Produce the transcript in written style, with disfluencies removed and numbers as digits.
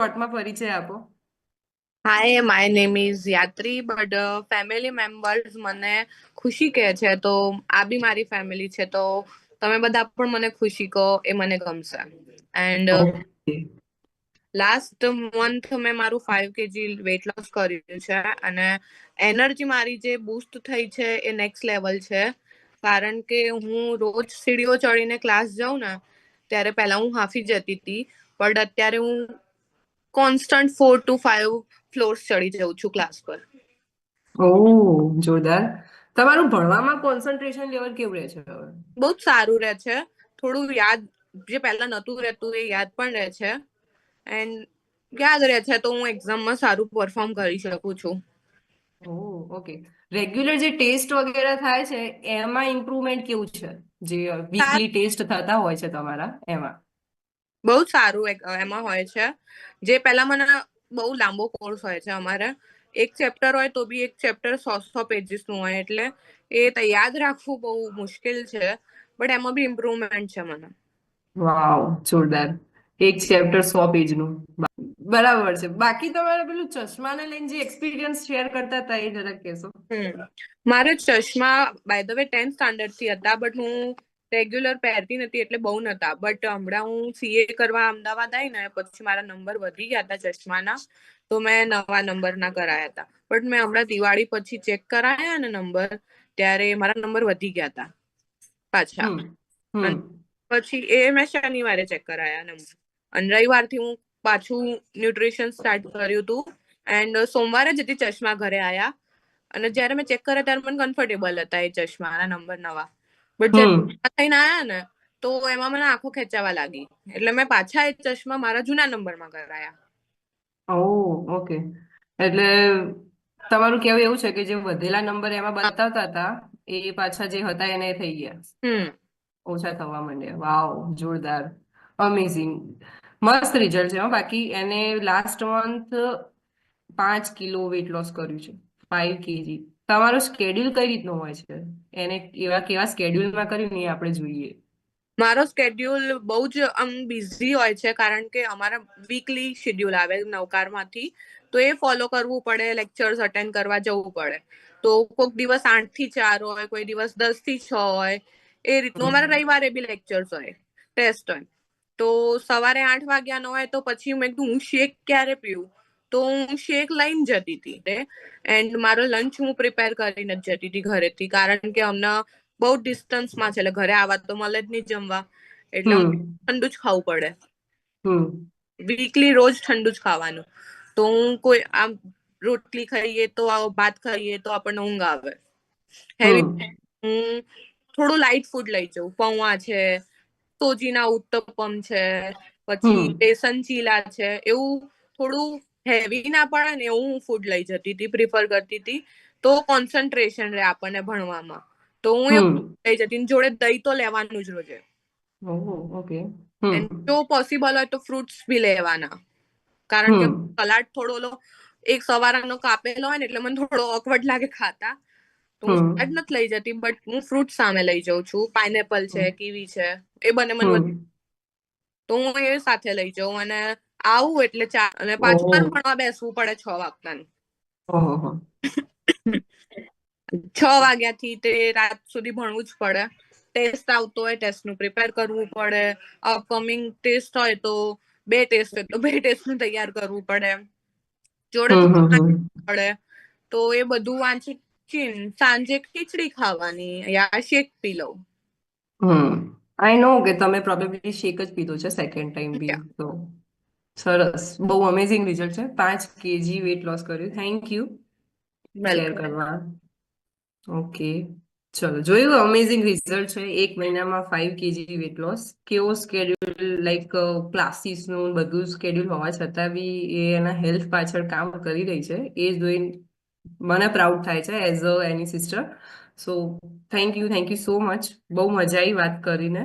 શોર્ટમાં પરિચય આપો. હાય, my name is યાત્રી, બટ ફેમિલી મેમ્બર્સ મને ખુશી કહે છે, તો આ બી મારી ફેમિલી છે, તો તમે બધા પણ મને ખુશી કહો, એ મને ગમશે. And okay. લાસ્ટ મંથ મેં મારું 5 kg વેટ લોસ કર્યું છે, અને એનર્જી મારી જે બૂસ્ટ થઈ છે એ નેક્સ્ટ લેવલ છે. કારણ કે હું રોજ સીડીઓ ચડીને ક્લાસ જાઉં ને, ત્યારે પહેલા હું હાફી જતી હતી, બટ અત્યારે હું કોન્સ્ટન્ટ 4 to 5 ફ્લોર્સ ચડી જાઉં છું ક્લાસ પર. ઓહ, જોરદાર. તમારું ભણવામાં કોન્સન્ટ્રેશન લેવલ કેવું રહે છે હવે? બહુ જ સારું રહે છે. થોડું યાદ જે પહેલા નતું રહેતું એ યાદ પણ રહે છે, એન્ડ યાદ રહે છે, તો હું એક્ઝામમાં સારું પરફોર્મ કરી શકું છું. ઓહ, ઓકે. રેગ્યુલર જે ટેસ્ટ વગેરે થાય છે એમાં ઇમ્પ્રુવમેન્ટ કેવું છે? જે વીકલી ટેસ્ટ થતા હોય છે તમારા એમાં? બહુ સારું એમાં હોય છે. જે પહેલા મને બહુ લાંબો કોર્સ હોય છે અમારે, એક ચેપ્ટર હોય તો બી એક ચેપ્ટર 100 પેજીસ નું હોય, એટલે એ યાદ રાખવું બહુ મુશ્કેલ છે, બટ એમાં બી ઇમ્પ્રુવમેન્ટ છે મને. વાવ, જોરદાર. એક ચેપ્ટર 100 પેજનું. બરાબર છે. બાકી તમારે પેલું ચશ્માને લઈને જે એક્સપિરિયન્સ શેર કરતા હતા એ જરાક કહેશો? મારે ચશ્મા by the way 10th standard થી હતા, બટ હું રેગ્યુલર પહેરતી નથી એટલે બહુ નતા, બટ હમણાં હું સીએ કરવા અમદાવાદ આવી ને પછી મારા નંબર વધી ગયા હતા ચશ્માના, તો મેં નવા નંબર ના કરાયા હતા. બટ મેં હમણાં દિવાળી પછી ચેક કરાયા ને નંબર, ત્યારે મારા નંબર વધી ગયા હતા પાછા. હમ હમ પછી એ મેં શનિવારે ચેક કરાયા નંબર, અને રવિવારથી હું પાછું ન્યુટ્રિશન સ્ટાર્ટ કર્યું હતું, એન્ડ સોમવારે જ ચશ્મા ઘરે આયા, અને જયારે મેં ચેક કર્યા ત્યારે મને કમ્ફર્ટેબલ હતા એ ચશ્મા નંબર નવા, બટ હમ જયારે થઈને આયા ને તો એમાં મને આંખો ખેંચાવા લાગી, એટલે મેં પાછા એ ચશ્મા મારા જૂના નંબરમાં કરાયા. ઓહ, ઓકે. એટલે તમારું કહેવું એવું છે કે જે વધેલા નંબર એમાં બતાવતા હતા એ પાછા જે હતા એને થઈ ગયા, ઓછા થવા માંડ્યા. વાવ, જોરદાર, અમેઝિંગ. મસ્ત રિઝલ્ટ છે. બાકી એને last month 5 kilo weight loss કર્યું છે, 5 kg. તમારો સ્કેડ્યુલ કઈ રીતનો હોય છે? એને એવા કેવા સ્કેડ્યુલમાં કર્યું ને એ આપણે જોઈએ. મારો સ્કેડ્યુલ બહુ જ બિઝી હોય છે, કારણ કે અમારા વીકલી શેડ્યુલ આવે નવકારમાંથી, તો એ ફોલો કરવું પડે, લેક્ચર્સ અટેન્ડ કરવા જવું પડે. તો કોઈક દિવસ 8 થી 4 હોય, કોઈ દિવસ 10 થી 6 હોય, એ રીતનું. અમારે રવિવારે બી લેક્ચર્સ હોય, ટેસ્ટ હોય. તો સવારે 8 વાગ્યાનો હોય તો પછી મેં કીધું હું શેક ક્યારે પીવું, તો હું શેક લઈને જતી હતી, એન્ડ મારો લંચ હું પ્રિપેર કરીને જ જતી હતી ઘરેથી, કારણ કે અમને બહુ ડિસ્ટન્સમાં છે, એટલે ઘરે આવા તો મળે જ નહીં જમવા, એટલે ઠંડુ જ ખાવું પડે. વીકલી રોજ ઠંડુ જ ખાવાનું. તો હું કોઈ આમ રોટલી ખાઈએ તો ભાત ખાઈએ તો આપણને ઊંઘ આવે. હેવી હું થોડું લાઈટ ફૂડ લઈ જાઉં, પૌવા છે, સોજીના ઉત્તપમ છે, પછી બેસન ચીલા છે, એવું થોડું હેવી ના પડે ને એવું હું ફૂડ લઈ જતી હતી, પ્રિફર કરતી હતી, તો કોન્સન્ટ્રેશન રહે આપણને ભણવામાં. તો હું એવું લઈ જતી, જોડે દહીં તો લેવાનું જ રોજે. ઓકે. જો પોસિબલ હોય તો ફ્રૂટ્સ બી લેવાના, કારણ કે સલાડ થોડો એક સવારનો કાપેલો હોય ને એટલે મને થોડો ઓકવર્ડ લાગે ખાતા, તો હું સલાડ નથી લઈ જતી, બટ હું ફ્રૂટ સામે લઈ જાઉં છું. પાઇનેપલ છે, કીવી છે, એ બંને મને તો હું એ સાથે લઈ જાઉં, અને આવું એટલે અને પાછું મારે ભણવા બેસવું પડે 6 વાગતાનું. 6 વાગ્યાથી તે રાત સુધી ભણવું જ પડે. ટેસ્ટ આવતો હોય, ટેસ્ટનું પ્રિપેર કરવું પડે. અપકમિંગ ટેસ્ટ હોય તો 2 ટેસ્ટ હોય તો 2 ટેસ્ટનું તૈયાર કરવું પડે, જોડે થોડું પડે. તો એ બધું વાંચીને સાંજે ખીચડી ખાવાની યા શેક પી લઉં. આઈ નો કે તમે પ્રોબેબલી શેક જ પીધો છે સેકન્ડ ટાઈમ બી, તો સરસ, બહુ અમેઝિંગ રિઝલ્ટ છે. 5 kg વેટ લોસ કર્યું. થેન્ક યુ શેર કરવા. ઓકે, ચલો, જોયું, અમેઝિંગ રિઝલ્ટ છે. 1 મહિનામાં 5 kg વેટ લોસ. કેવો સ્કેડ્યુલ, લાઈક ક્લાસીસ નું બધું સ્કેડ્યુલ હોવા છતાં બી એ એના હેલ્થ પાછળ કામ કરી રહી છે, એ જોઈને મને પ્રાઉડ થાય છે as a any sister. So thank you so much. બહુ મજા આવી વાત કરીને.